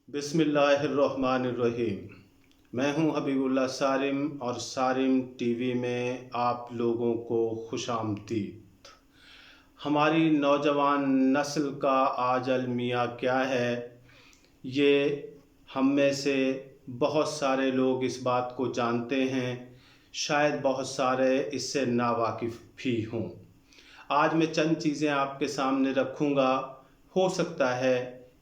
बिस्मिल्लाहिर्रहमानिर्रहीम। मैं हूं हबीबुल्लाह सारिम और सारिम टीवी में आप लोगों को खुशामदीद। हमारी नौजवान नस्ल का आज अलमिया क्या है, ये हम में से बहुत सारे लोग इस बात को जानते हैं, शायद बहुत सारे इससे नावाकिफ़ भी हों। आज मैं चंद चीज़ें आपके सामने रखूँगा। हो सकता है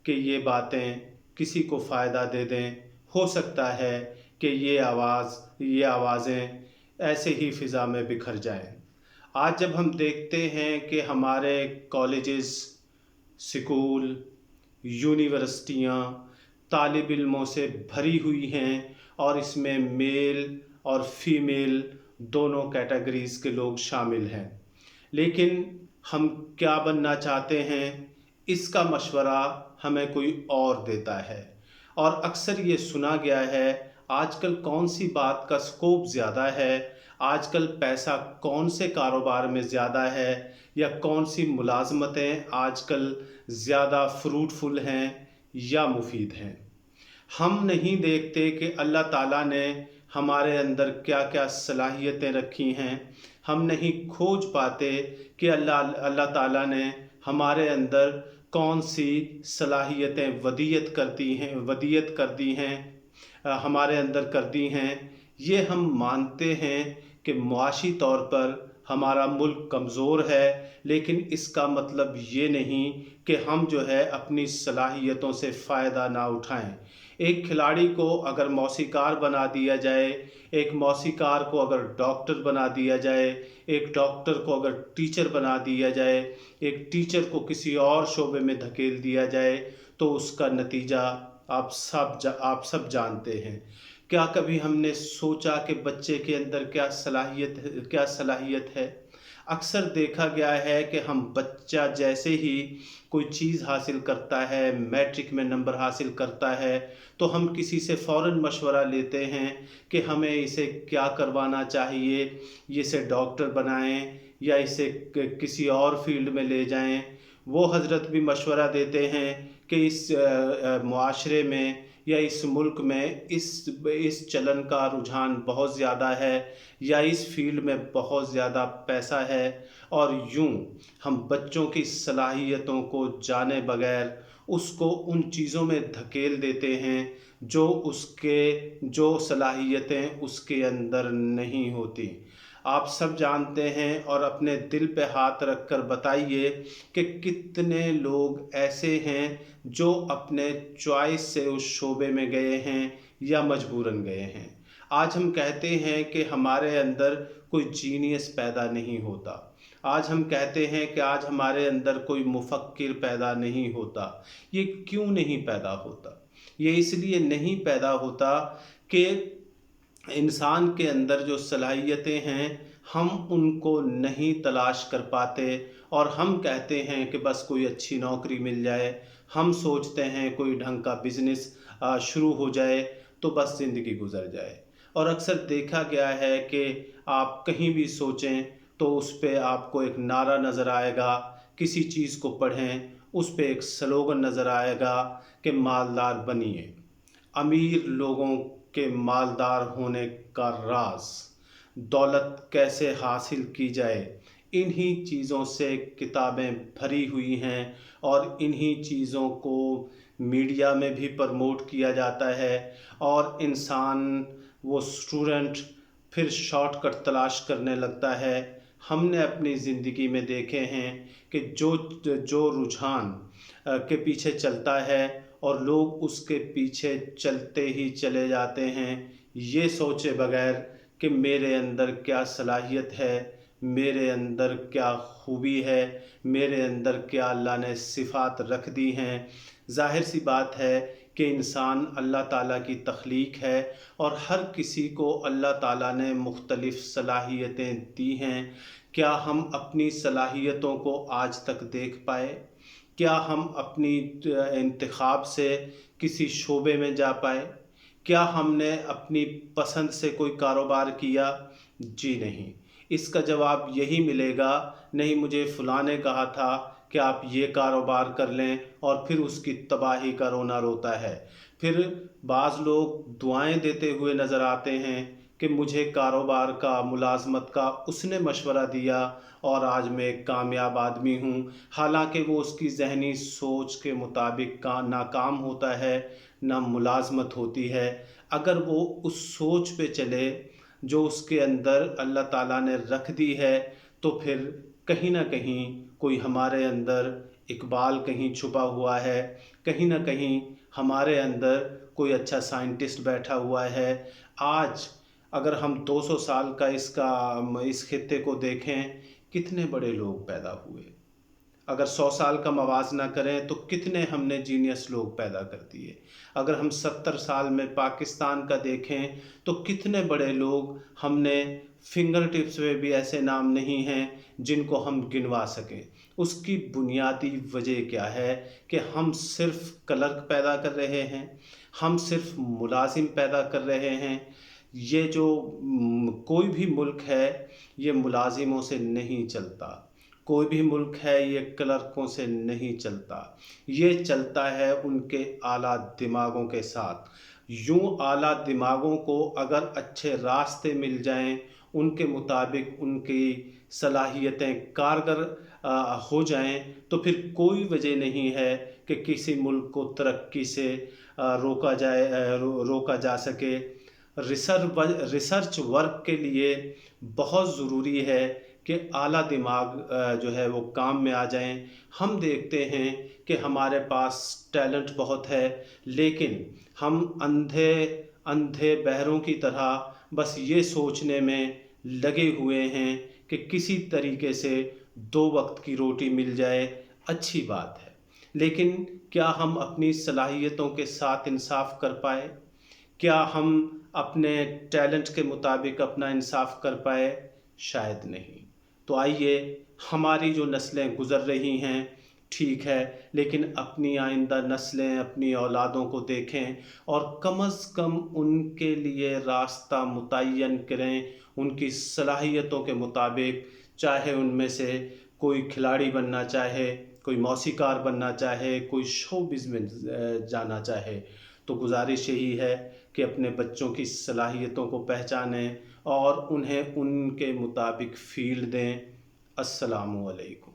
कि ये बातें किसी को फ़ायदा दे दें, हो सकता है कि ये आवाज़ें ऐसे ही फ़िज़ा में बिखर जाएं। आज जब हम देखते हैं कि हमारे कॉलेजेस, स्कूल, यूनिवर्सिटियाँ तालिब इल्मों से भरी हुई हैं और इसमें मेल और फीमेल दोनों कैटेगरीज़ के लोग शामिल हैं, लेकिन हम क्या बनना चाहते हैं इसका मशवरा हमें कोई और देता है। और अक्सर ये सुना गया है, आजकल कौन सी बात का स्कोप ज़्यादा है, आजकल पैसा कौन से कारोबार में ज़्यादा है, या कौन सी मुलाज़मतें आजकल ज़्यादा फ्रूटफुल हैं या मुफीद हैं। हम नहीं देखते कि अल्लाह ताला ने हमारे अंदर क्या क्या सलाहियतें रखी हैं। हम नहीं खोज पाते कि अल्लाह ताला ने हमारे अंदर कौन सी सलाहियतें वदीयत कर दी हैं, हमारे अंदर कर दी हैं। ये हम मानते हैं कि मुआशी तौर पर हमारा मुल्क कमज़ोर है, लेकिन इसका मतलब ये नहीं कि हम जो है अपनी सलाहियतों से फ़ायदा ना उठाएं। एक खिलाड़ी को अगर मौसीकार बना दिया जाए, एक मौसीकार को अगर डॉक्टर बना दिया जाए, एक डॉक्टर को अगर टीचर बना दिया जाए, एक टीचर को किसी और शोबे में धकेल दिया जाए, तो उसका नतीजा आप सब जानते हैं। क्या कभी हमने सोचा कि बच्चे के अंदर क्या सलाहियत है? अक्सर देखा गया है कि हम बच्चा जैसे ही कोई चीज़ हासिल करता है, मैट्रिक में नंबर हासिल करता है, तो हम किसी से फ़ौरन मशवरा लेते हैं कि हमें इसे क्या करवाना चाहिए, इसे डॉक्टर बनाएं या इसे किसी और फील्ड में ले जाएं। वो हज़रत भी मशवरा देते हैं कि इस मुआशरे में या इस मुल्क में इस चलन का रुझान बहुत ज़्यादा है, या इस फील्ड में बहुत ज़्यादा पैसा है, और यूं हम बच्चों की सलाहियतों को जाने बगैर उसको उन चीज़ों में धकेल देते हैं जो सलाहियतें उसके अंदर नहीं होती। आप सब जानते हैं, और अपने दिल पे हाथ रख कर बताइए कि कितने लोग ऐसे हैं जो अपने चॉइस से उस शोबे में गए हैं या मजबूरन गए हैं। आज हम कहते हैं कि हमारे अंदर कोई जीनियस पैदा नहीं होता। आज हम कहते हैं कि आज हमारे अंदर कोई मुफक्किर पैदा नहीं होता। ये क्यों नहीं पैदा होता? ये इसलिए नहीं पैदा होता कि इंसान के अंदर जो सलाहियतें हैं हम उनको नहीं तलाश कर पाते, और हम कहते हैं कि बस कोई अच्छी नौकरी मिल जाए, हम सोचते हैं कोई ढंग का बिज़नेस शुरू हो जाए तो बस ज़िंदगी गुजर जाए। और अक्सर देखा गया है कि आप कहीं भी सोचें तो उस पे आपको एक नारा नज़र आएगा, किसी चीज़ को पढ़ें उस पे एक स्लोगन नज़र आएगा कि मालदार बनिए। अमीर लोगों के मालदार होने का राज, दौलत कैसे हासिल की जाए, इन्हीं चीज़ों से किताबें भरी हुई हैं, और इन्हीं चीज़ों को मीडिया में भी प्रमोट किया जाता है। और इंसान, वो स्टूडेंट, फिर शॉर्टकट तलाश करने लगता है। हमने अपनी ज़िंदगी में देखे हैं कि जो रुझान के पीछे चलता है और लोग उसके पीछे चलते ही चले जाते हैं, ये सोचे बगैर कि मेरे अंदर क्या सलाहियत है, मेरे अंदर क्या खूबी है, मेरे अंदर क्या अल्लाह ने सिफ़ात रख दी हैं। ज़ाहिर सी बात है कि इंसान अल्लाह ताला की तख्लीक है, और हर किसी को अल्लाह ताला ने मुख्तलिफ़ सलाहियतें दी हैं। क्या हम अपनी सलाहियतों को आज तक देख पाए? क्या हम अपनी इंतखाब से किसी शोबे में जा पाए? क्या हमने अपनी पसंद से कोई कारोबार किया? जी नहीं। इसका जवाब यही मिलेगा, नहीं मुझे फ़लाँ ने कहा था کہ آپ یہ کاروبار کر لیں اور پھر اس کی تباہی کا رونا روتا ہے۔ پھر بعض لوگ دعائیں دیتے ہوئے نظر آتے ہیں کہ مجھے کاروبار کا، ملازمت کا اس نے مشورہ دیا اور آج میں ایک کامیاب آدمی ہوں، حالانکہ وہ اس کی ذہنی سوچ کے مطابق ناکام ہوتا ہے، نہ ملازمت ہوتی ہے۔ اگر وہ اس سوچ پہ چلے جو اس کے اندر اللہ تعالیٰ نے رکھ دی ہے، تو پھر کہیں نہ کہیں کوئی ہمارے اندر اقبال کہیں چھپا ہوا ہے، کہیں نہ کہیں ہمارے اندر کوئی اچھا سائنٹسٹ بیٹھا ہوا ہے۔ آج اگر ہم 200 سال کا اس خطے کو دیکھیں، کتنے بڑے لوگ پیدا ہوئے۔ اگر 100 سال کا موازنہ کریں تو کتنے ہم نے جینیس لوگ پیدا کر دیے۔ اگر ہم 70 سال میں پاکستان کا دیکھیں تو کتنے بڑے لوگ ہم نے، فنگر ٹپس میں بھی ایسے نام نہیں ہیں جن کو ہم گنوا سکیں۔ اس کی بنیادی وجہ کیا ہے کہ ہم صرف کلرک پیدا کر رہے ہیں، ہم صرف ملازم پیدا کر رہے ہیں۔ یہ جو کوئی بھی ملک ہے یہ ملازموں سے نہیں چلتا، کوئی بھی ملک ہے یہ کلرکوں سے نہیں چلتا، یہ چلتا ہے ان کے اعلیٰ دماغوں کے ساتھ۔ یوں اعلیٰ دماغوں کو اگر اچھے راستے مل جائیں، ان کے مطابق ان کی صلاحیتیں کارگر ہو جائیں، تو پھر کوئی وجہ نہیں ہے کہ کسی ملک کو ترقی سے روکا جا سکے۔ ریسرچ ورک کے لیے بہت ضروری ہے کہ اعلیٰ دماغ جو ہے وہ کام میں آ جائیں۔ ہم دیکھتے ہیں کہ ہمارے پاس ٹیلنٹ بہت ہے، لیکن ہم اندھے بہروں کی طرح بس یہ سوچنے میں لگے ہوئے ہیں کہ کسی طریقے سے 2 وقت کی روٹی مل جائے، اچھی بات ہے، لیکن کیا ہم اپنی صلاحیتوں کے ساتھ انصاف کر پائے؟ کیا ہم اپنے ٹیلنٹ کے مطابق اپنا انصاف کر پائے؟ شاید نہیں۔ تو آئیے، ہماری جو نسلیں گزر رہی ہیں ٹھیک ہے، لیکن اپنی آئندہ نسلیں، اپنی اولادوں کو دیکھیں اور کم از کم ان کے لیے راستہ متعین کریں ان کی صلاحیتوں کے مطابق۔ چاہے ان میں سے کوئی کھلاڑی بننا چاہے، کوئی موسیقار بننا چاہے، کوئی شو بزنس جانا چاہے، تو گزارش یہی ہے کہ اپنے بچوں کی صلاحیتوں کو پہچانیں اور انہیں ان کے مطابق فیلڈ دیں۔ السلام علیکم۔